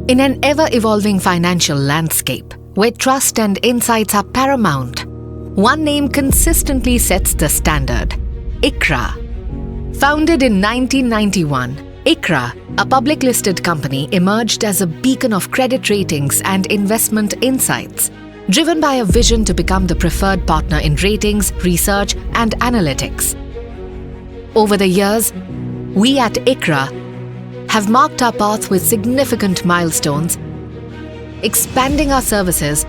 In an ever-evolving financial landscape, where trust and insights are paramount, one name consistently sets the standard: ICRA. Founded in 1991, ICRA, a public listed company, emerged as a beacon of credit ratings and investment insights, driven by a vision to become the preferred partner in ratings, research, and analytics. Over the years, we at ICRA have marked our path with significant milestones, expanding our services,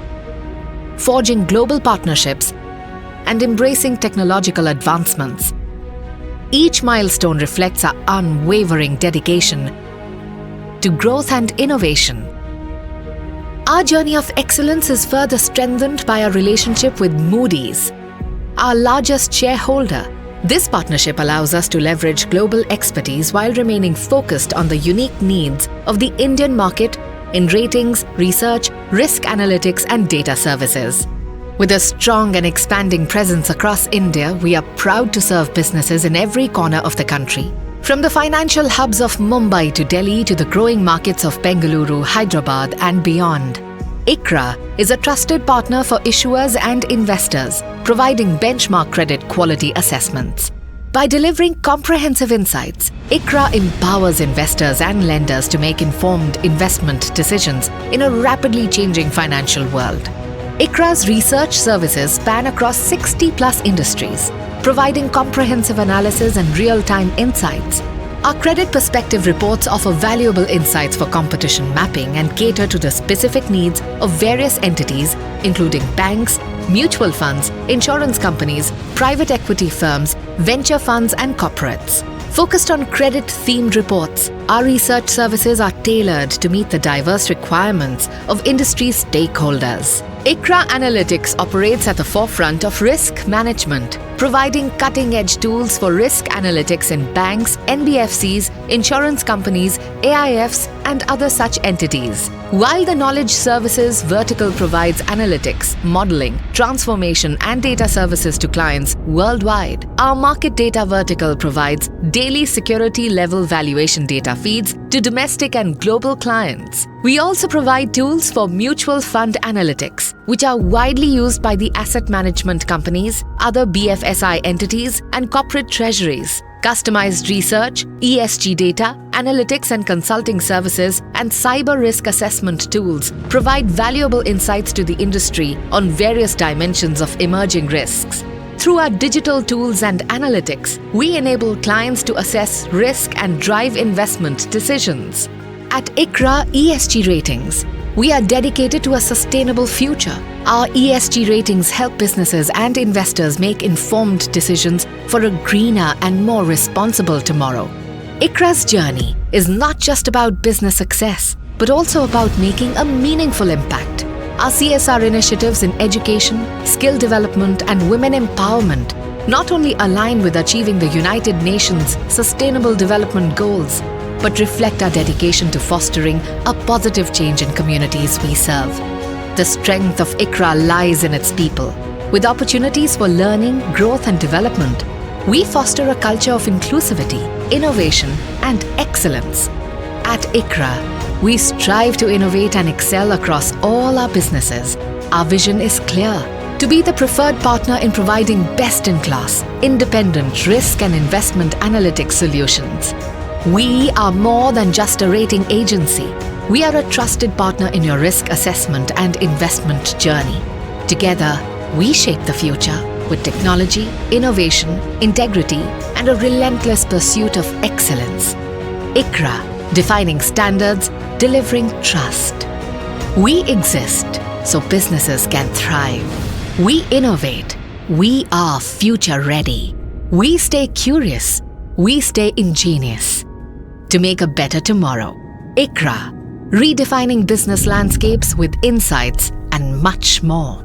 forging global partnerships, and embracing technological advancements. Each milestone reflects our unwavering dedication to growth and innovation. Our journey of excellence is further strengthened by our relationship with Moody's, our largest shareholder. This partnership allows us to leverage global expertise while remaining focused on the unique needs of the Indian market in ratings, research, risk analytics, and data services. With a strong and expanding presence across India, we are proud to serve businesses in every corner of the country. From the financial hubs of Mumbai to Delhi to the growing markets of Bengaluru, Hyderabad, and beyond, ICRA is a trusted partner for issuers and investors, providing benchmark credit quality assessments. By delivering comprehensive insights, ICRA empowers investors and lenders to make informed investment decisions in a rapidly changing financial world. ICRA's research services span across 60+ industries, providing comprehensive analysis and real-time insights. Our Credit Perspective reports offer valuable insights for competition mapping and cater to the specific needs of various entities, including banks, mutual funds, insurance companies, private equity firms, venture funds, and corporates. Focused on credit-themed reports, our research services are tailored to meet the diverse requirements of industry stakeholders. ICRA Analytics operates at the forefront of risk management, providing cutting-edge tools for risk analytics in banks, NBFCs, insurance companies, AIFs, and other such entities. While the Knowledge Services vertical provides analytics, modeling, transformation, and data services to clients worldwide, our Market Data vertical provides daily security-level valuation data feeds to domestic and global clients. We also provide tools for mutual fund analytics, which are widely used by the asset management companies, other BFSI entities, and corporate treasuries. Customized research, ESG data, analytics and consulting services, and cyber risk assessment tools provide valuable insights to the industry on various dimensions of emerging risks. Through our digital tools and analytics, we enable clients to assess risk and drive investment decisions. At ICRA ESG Ratings, we are dedicated to a sustainable future. Our ESG ratings help businesses and investors make informed decisions for a greener and more responsible tomorrow. ICRA's journey is not just about business success, but also about making a meaningful impact. Our CSR initiatives in education, skill development, and women empowerment not only align with achieving the United Nations Sustainable Development Goals, but reflect our dedication to fostering a positive change in communities we serve. The strength of ICRA lies in its people. With opportunities for learning, growth, and development, we foster a culture of inclusivity, innovation, and excellence. At ICRA, we strive to innovate and excel across all our businesses. Our vision is clear: to be the preferred partner in providing best-in-class, independent risk and investment analytics solutions. We are more than just a rating agency. We are a trusted partner in your risk assessment and investment journey. Together, we shape the future with technology, innovation, integrity, and a relentless pursuit of excellence. ICRA, defining standards, delivering trust. We exist so businesses can thrive. We innovate. We are future ready. We stay curious. We stay ingenious. To make a better tomorrow. ICRA, redefining business landscapes with insights and much more.